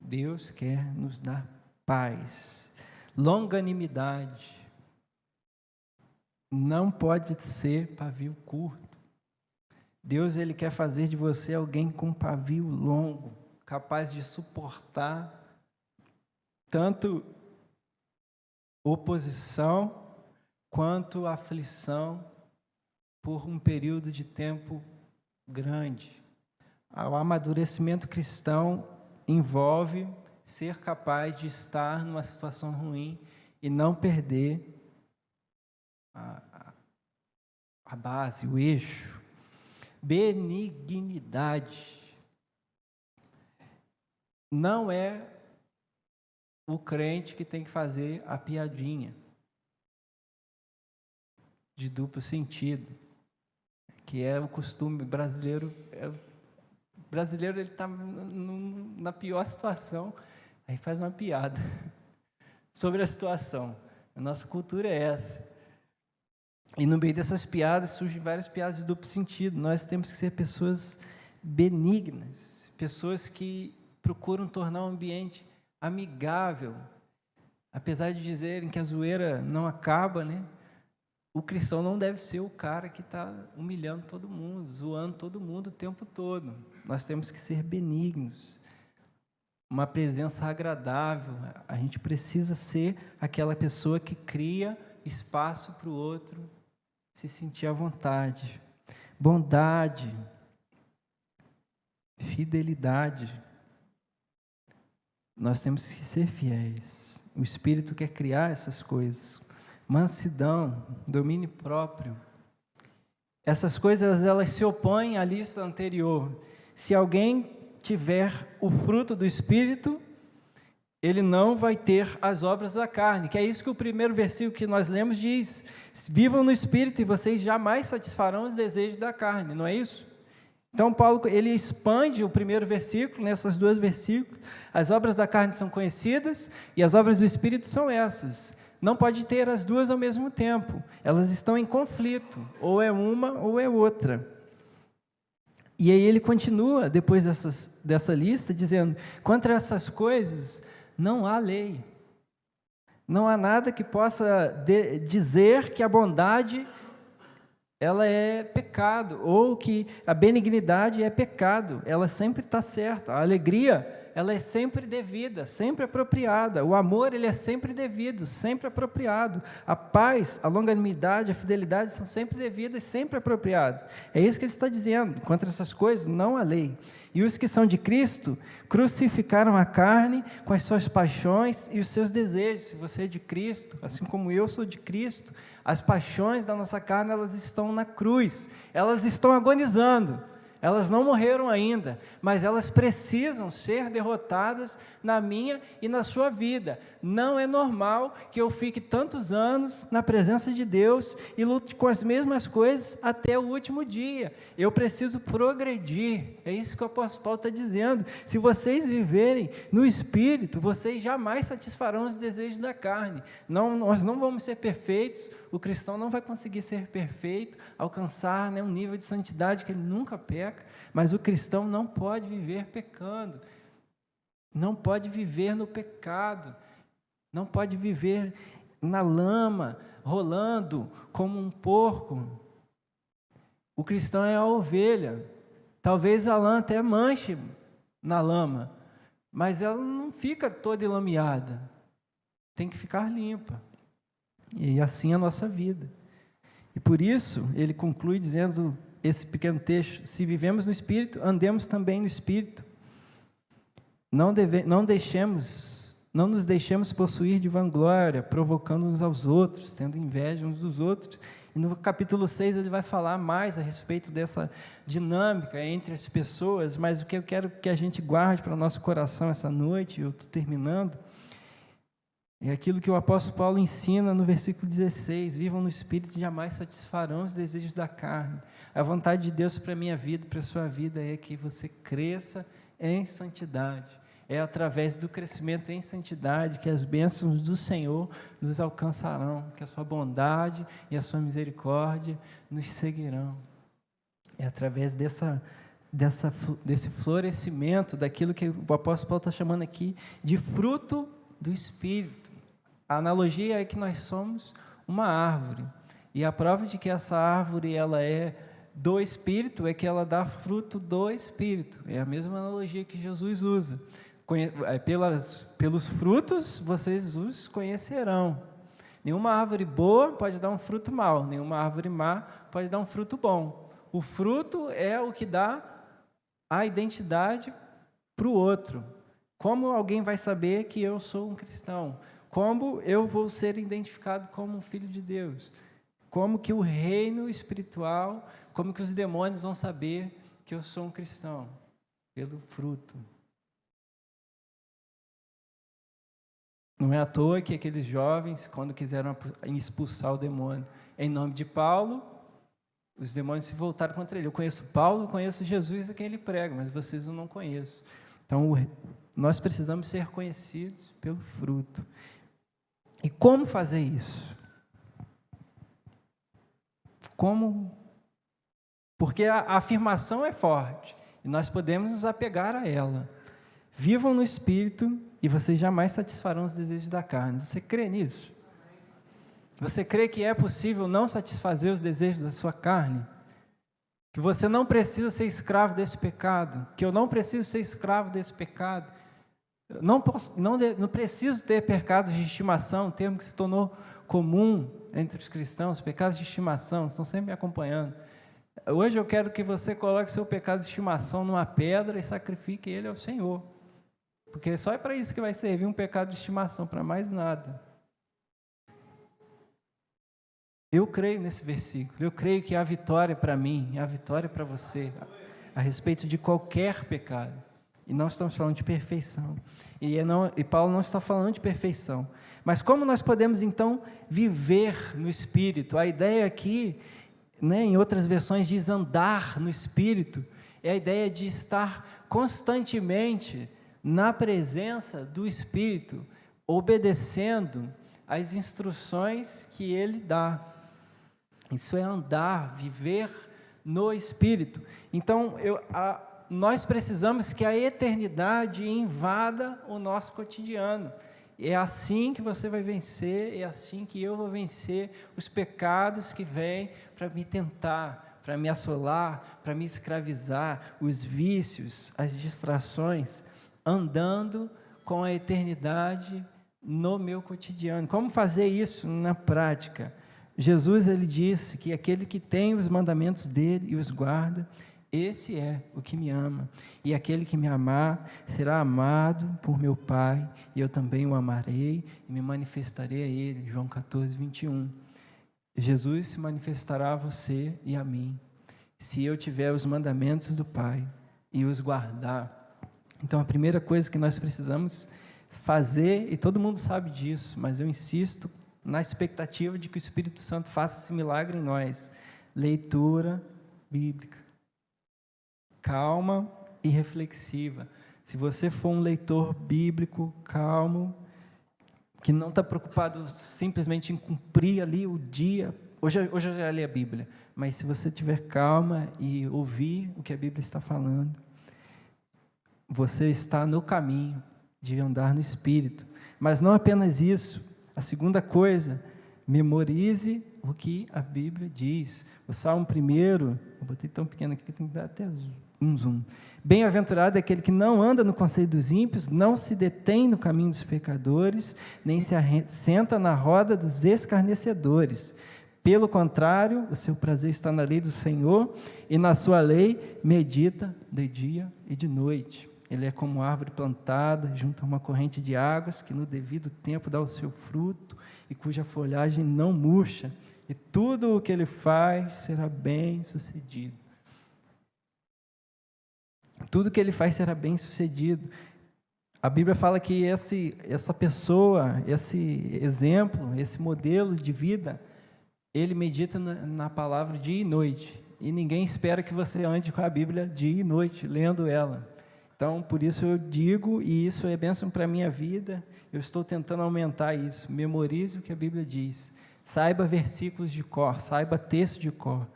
[SPEAKER 1] Deus quer nos dar paz, longanimidade. Não pode ser pavio curto. Deus, ele quer fazer de você alguém com pavio longo, capaz de suportar tanto oposição quanto aflição por um período de tempo grande. O amadurecimento cristão envolve ser capaz de estar numa situação ruim e não perder a base, o eixo. Benignidade. Não é o crente que tem que fazer a piadinha de duplo sentido, que é o costume brasileiro. O brasileiro, ele está na pior situação, aí faz uma piada sobre a situação. A nossa cultura é essa. E no meio dessas piadas surgem várias piadas de duplo sentido. Nós temos que ser pessoas benignas, pessoas que procuram tornar o ambiente amigável. Apesar de dizerem que a zoeira não acaba, né? O cristão não deve ser o cara que está humilhando todo mundo, zoando todo mundo o tempo todo. Nós temos que ser benignos, uma presença agradável. A gente precisa ser aquela pessoa que cria espaço para o outro se sentir à vontade. Bondade, fidelidade. Nós temos que ser fiéis. O Espírito quer criar essas coisas. Mansidão, domínio próprio. Essas coisas, elas se opõem à lista anterior. Se alguém tiver o fruto do Espírito, ele não vai ter as obras da carne, que é isso que o primeiro versículo que nós lemos diz: vivam no Espírito e vocês jamais satisfarão os desejos da carne, não é isso? Então, Paulo, ele expande o primeiro versículo, nessas duas versículos. As obras da carne são conhecidas e as obras do Espírito são essas. Não pode ter as duas ao mesmo tempo. Elas estão em conflito, ou é uma ou é outra. E aí ele continua, depois dessa lista, dizendo: contra essas coisas não há lei. Não há nada que possa dizer que a bondade ela é pecado, ou que a benignidade é pecado. Ela sempre está certa. A alegria, ela é sempre devida, sempre apropriada. O amor, ele é sempre devido, sempre apropriado. A paz, a longanimidade, a fidelidade são sempre devidas, sempre apropriadas. É isso que ele está dizendo. Contra essas coisas não há lei. E os que são de Cristo crucificaram a carne com as suas paixões e os seus desejos. Se você é de Cristo, assim como eu sou de Cristo, as paixões da nossa carne, elas estão na cruz, elas estão agonizando. Elas não morreram ainda, mas elas precisam ser derrotadas na minha e na sua vida. Não é normal que eu fique tantos anos na presença de Deus e lute com as mesmas coisas até o último dia. Eu preciso progredir. É isso que o apóstolo Paulo está dizendo. Se vocês viverem no Espírito, vocês jamais satisfarão os desejos da carne. Nós não vamos ser perfeitos. O cristão não vai conseguir ser perfeito, alcançar, né, um nível de santidade que ele nunca peca, mas o cristão não pode viver pecando, não pode viver no pecado, não pode viver na lama, rolando como um porco. O cristão é a ovelha. Talvez a lã até manche na lama, mas ela não fica toda enlameada, tem que ficar limpa. E assim é a nossa vida. E por isso, ele conclui dizendo esse pequeno texto: se vivemos no Espírito, andemos também no Espírito. Não nos deixemos possuir de vanglória, provocando uns aos outros, tendo inveja uns dos outros. E no capítulo 6 ele vai falar mais a respeito dessa dinâmica entre as pessoas, mas o que eu quero que a gente guarde para o nosso coração essa noite, eu estou terminando, é aquilo que o apóstolo Paulo ensina no versículo 16: vivam no Espírito e jamais satisfarão os desejos da carne. A vontade de Deus para a minha vida, para a sua vida, é que você cresça em santidade. É através do crescimento em santidade que as bênçãos do Senhor nos alcançarão, que a sua bondade e a sua misericórdia nos seguirão. É através desse florescimento, daquilo que o apóstolo Paulo está chamando aqui de fruto do Espírito. A analogia é que nós somos uma árvore, e a prova de que essa árvore ela é do Espírito é que ela dá fruto do Espírito. É a mesma analogia que Jesus usa. Pelos frutos vocês os conhecerão. Nenhuma árvore boa pode dar um fruto mau, nenhuma árvore má pode dar um fruto bom. O fruto é o que dá a identidade para o outro. Como alguém vai saber que eu sou um cristão? Como eu vou ser identificado como um filho de Deus? Como que o reino espiritual, como que os demônios vão saber que eu sou um cristão? Pelo fruto. Não é à toa que aqueles jovens, quando quiseram expulsar o demônio em nome de Paulo, os demônios se voltaram contra ele. Eu conheço Paulo, conheço Jesus a quem ele prega, mas vocês eu não conheço. Então, nós precisamos ser conhecidos pelo fruto. E como fazer isso? Como? Porque a afirmação é forte, e nós podemos nos apegar a ela. Vivam no Espírito, e vocês jamais satisfarão os desejos da carne. Você crê nisso? Você crê que é possível não satisfazer os desejos da sua carne? Que você não precisa ser escravo desse pecado? Que eu não preciso ser escravo desse pecado? Não preciso ter pecados de estimação, um termo que se tornou comum entre os cristãos. Pecados de estimação, estão sempre me acompanhando. Hoje eu quero que você coloque seu pecado de estimação numa pedra e sacrifique ele ao Senhor. Porque só é para isso que vai servir um pecado de estimação, para mais nada. Eu creio nesse versículo, eu creio que há vitória para mim, há vitória para você, a respeito de qualquer pecado. E nós estamos falando de perfeição. E Paulo não está falando de perfeição. Mas como nós podemos, então, viver no Espírito? A ideia aqui, em outras versões, diz andar no Espírito. É a ideia de estar constantemente na presença do Espírito, obedecendo às instruções que Ele dá. Isso é andar, viver no Espírito. Então, nós precisamos que a eternidade invada o nosso cotidiano. É assim que você vai vencer, é assim que eu vou vencer os pecados que vêm para me tentar, para me assolar, para me escravizar, os vícios, as distrações, andando com a eternidade no meu cotidiano. Como fazer isso na prática? Jesus, ele disse que aquele que tem os mandamentos dele e os guarda, esse é o que me ama. E aquele que me amar será amado por meu Pai, e eu também o amarei e me manifestarei a ele. João 14, 21. Jesus se manifestará a você e a mim, se eu tiver os mandamentos do Pai e os guardar. Então, a primeira coisa que nós precisamos fazer, e todo mundo sabe disso, mas eu insisto na expectativa de que o Espírito Santo faça esse milagre em nós: leitura bíblica, calma e reflexiva. Se você for um leitor bíblico, calmo, que não está preocupado simplesmente em cumprir ali o dia, hoje eu já li a Bíblia, mas se você tiver calma e ouvir o que a Bíblia está falando, você está no caminho de andar no Espírito. Mas não apenas isso. A segunda coisa, memorize o que a Bíblia diz. O Salmo 1, eu botei tão pequeno aqui que tem que dar até um zoom. Bem-aventurado é aquele que não anda no conselho dos ímpios, não se detém no caminho dos pecadores, nem se assenta na roda dos escarnecedores. Pelo contrário, o seu prazer está na lei do Senhor, e na sua lei medita de dia e de noite. Ele é como árvore plantada junto a uma corrente de águas, que no devido tempo dá o seu fruto, e cuja folhagem não murcha, e tudo o que ele faz será bem sucedido. Tudo que ele faz será bem sucedido. A Bíblia fala que essa pessoa, esse exemplo, esse modelo de vida, ele medita na palavra dia e noite. E ninguém espera que você ande com a Bíblia dia e noite, lendo ela. Então, por isso eu digo, e isso é bênção para a minha vida, eu estou tentando aumentar isso. Memorize o que a Bíblia diz. Saiba versículos de cor, saiba texto de cor.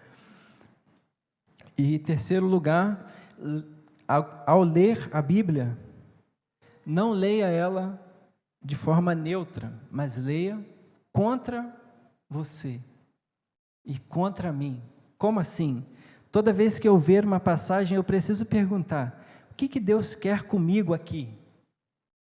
[SPEAKER 1] E, em terceiro lugar, ao ler a Bíblia, não leia ela de forma neutra, mas leia contra você e contra mim. Como assim? Toda vez que eu ver uma passagem, eu preciso perguntar: o que Deus quer comigo aqui?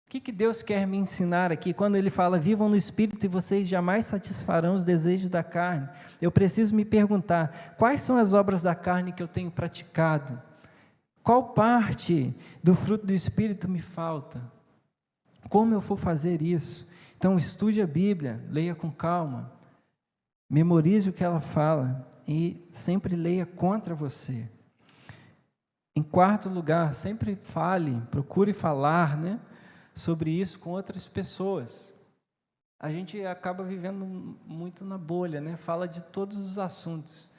[SPEAKER 1] O que Deus quer me ensinar aqui? Quando Ele fala, vivam no Espírito e vocês jamais satisfarão os desejos da carne, eu preciso me perguntar, quais são as obras da carne que eu tenho praticado? Qual parte do fruto do Espírito me falta? Como eu vou fazer isso? Então, estude a Bíblia, leia com calma, memorize o que ela fala e sempre leia contra você. Em quarto lugar, sempre fale, procure falar, sobre isso com outras pessoas. A gente acaba vivendo muito na bolha, fala de todos os assuntos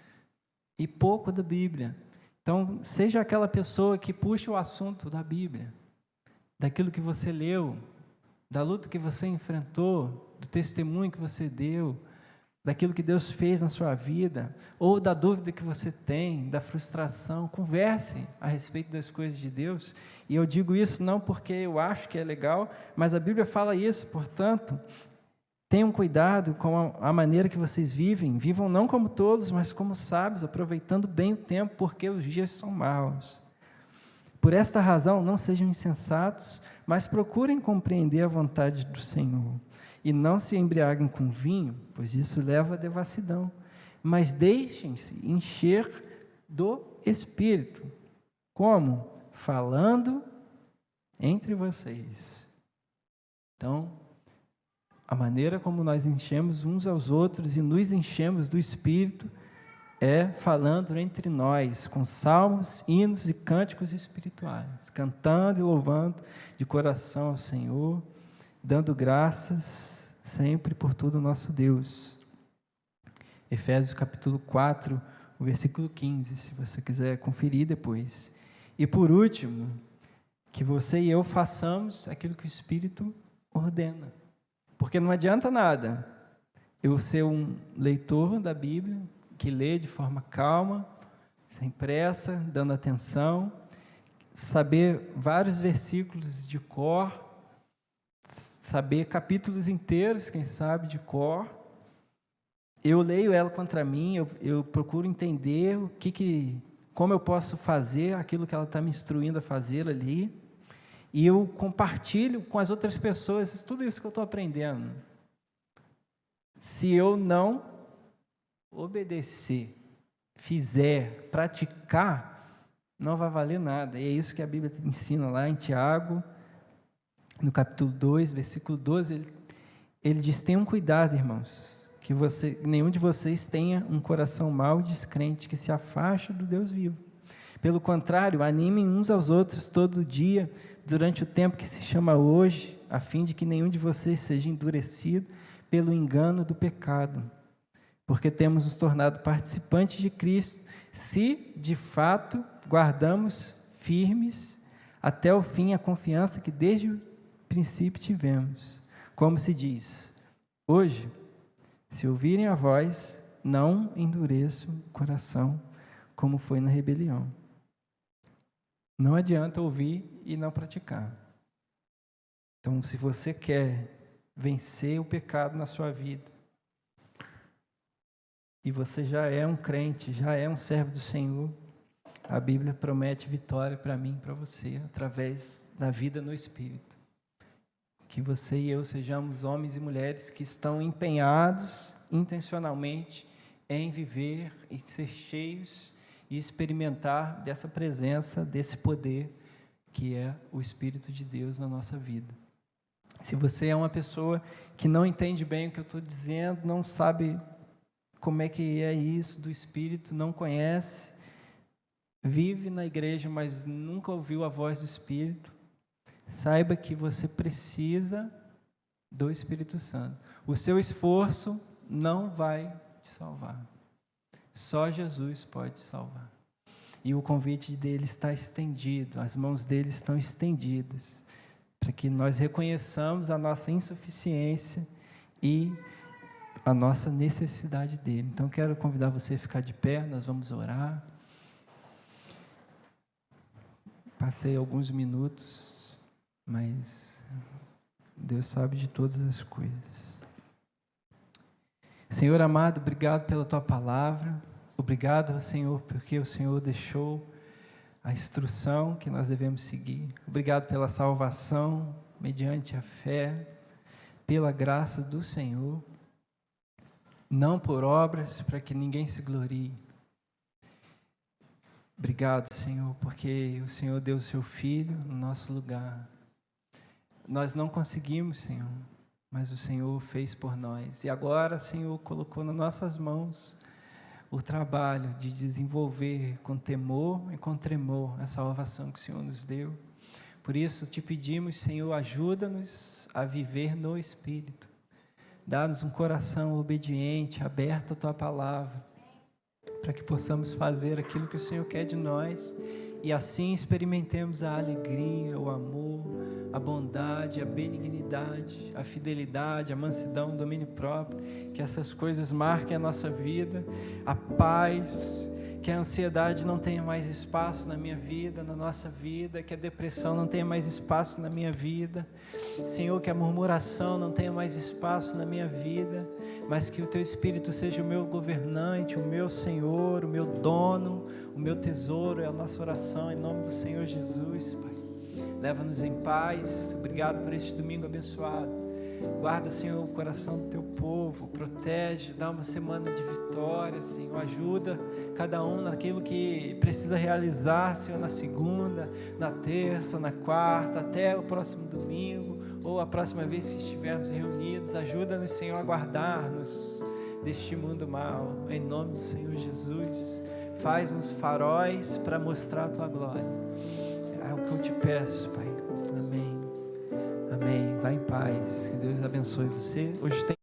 [SPEAKER 1] e pouco da Bíblia. Então, seja aquela pessoa que puxa o assunto da Bíblia, daquilo que você leu, da luta que você enfrentou, do testemunho que você deu, daquilo que Deus fez na sua vida, ou da dúvida que você tem, da frustração. Converse a respeito das coisas de Deus, e eu digo isso não porque eu acho que é legal, mas a Bíblia fala isso, portanto, tenham cuidado com a maneira que vocês vivem, vivam não como tolos, mas como sábios, aproveitando bem o tempo, porque os dias são maus. Por esta razão, não sejam insensatos, mas procurem compreender a vontade do Senhor. E não se embriaguem com vinho, pois isso leva à devassidão, mas deixem-se encher do Espírito. Como? Falando entre vocês. Então, a maneira como nós enchemos uns aos outros e nos enchemos do Espírito é falando entre nós, com salmos, hinos e cânticos espirituais, cantando e louvando de coração ao Senhor, dando graças sempre por tudo o nosso Deus. Efésios capítulo 4, o versículo 15, se você quiser conferir depois. E por último, que você e eu façamos aquilo que o Espírito ordena. Porque não adianta nada eu ser um leitor da Bíblia, que lê de forma calma, sem pressa, dando atenção, saber vários versículos de cor, saber capítulos inteiros, quem sabe, de cor. Eu leio ela contra mim, eu procuro entender como eu posso fazer aquilo que ela está me instruindo a fazer ali, e eu compartilho com as outras pessoas tudo isso que eu estou aprendendo. Se eu não obedecer, fizer, praticar, não vai valer nada. E é isso que a Bíblia ensina lá em Tiago, no capítulo 2, versículo 12, ele diz: tenham cuidado, irmãos, que nenhum de vocês tenha um coração mau e descrente, que se afaste do Deus vivo. Pelo contrário, animem uns aos outros todo dia, durante o tempo que se chama hoje, a fim de que nenhum de vocês seja endurecido pelo engano do pecado. Porque temos nos tornado participantes de Cristo, se, de fato, guardamos firmes até o fim a confiança que desde o princípio tivemos. Como se diz: hoje, se ouvirem a voz, não endureçam o coração, como foi na rebelião. Não adianta ouvir e não praticar. Então, se você quer vencer o pecado na sua vida, e você já é um crente, já é um servo do Senhor, a Bíblia promete vitória para mim e para você, através da vida no Espírito. Que você e eu sejamos homens e mulheres que estão empenhados intencionalmente em viver e ser cheios e experimentar dessa presença, desse poder que é o Espírito de Deus na nossa vida. Se você é uma pessoa que não entende bem o que eu estou dizendo, não sabe como é que é isso do Espírito, não conhece, vive na igreja, mas nunca ouviu a voz do Espírito, saiba que você precisa do Espírito Santo. O seu esforço não vai te salvar. Só Jesus pode te salvar. E o convite dele está estendido, as mãos dele estão estendidas, para que nós reconheçamos a nossa insuficiência e a nossa necessidade dele. Então, quero convidar você a ficar de pé, nós vamos orar. Passei alguns minutos, mas Deus sabe de todas as coisas. Senhor amado, obrigado pela Tua palavra. Obrigado, Senhor, porque o Senhor deixou a instrução que nós devemos seguir. Obrigado pela salvação mediante a fé, pela graça do Senhor, não por obras, para que ninguém se glorie. Obrigado, Senhor, porque o Senhor deu o Seu Filho no nosso lugar. Nós não conseguimos, Senhor, mas o Senhor fez por nós. E agora, Senhor, colocou nas nossas mãos o trabalho de desenvolver com temor e com tremor a salvação que o Senhor nos deu. Por isso, te pedimos, Senhor, ajuda-nos a viver no Espírito. Dá-nos um coração obediente, aberto à Tua palavra, para que possamos fazer aquilo que o Senhor quer de nós e assim experimentemos a alegria, o amor, a bondade, a benignidade, a fidelidade, a mansidão, o domínio próprio, que essas coisas marquem a nossa vida, a paz, que a ansiedade não tenha mais espaço na minha vida, na nossa vida, que a depressão não tenha mais espaço na minha vida, Senhor, que a murmuração não tenha mais espaço na minha vida, mas que o Teu Espírito seja o meu governante, o meu Senhor, o meu dono, o meu tesouro. É a nossa oração em nome do Senhor Jesus, Pai. Leva-nos em paz. Obrigado por este domingo abençoado. Guarda, Senhor, o coração do Teu povo, protege, dá uma semana de vitória, Senhor, ajuda cada um naquilo que precisa realizar, Senhor, na segunda, na terça, na quarta, até o próximo domingo, ou a próxima vez que estivermos reunidos. Ajuda-nos, Senhor, a guardar-nos deste mundo mal, em nome do Senhor Jesus. Faz-nos faróis para mostrar a Tua glória. É o que eu te peço, Pai. Amém. Amém. Vá em paz. Que Deus abençoe você. Hoje tem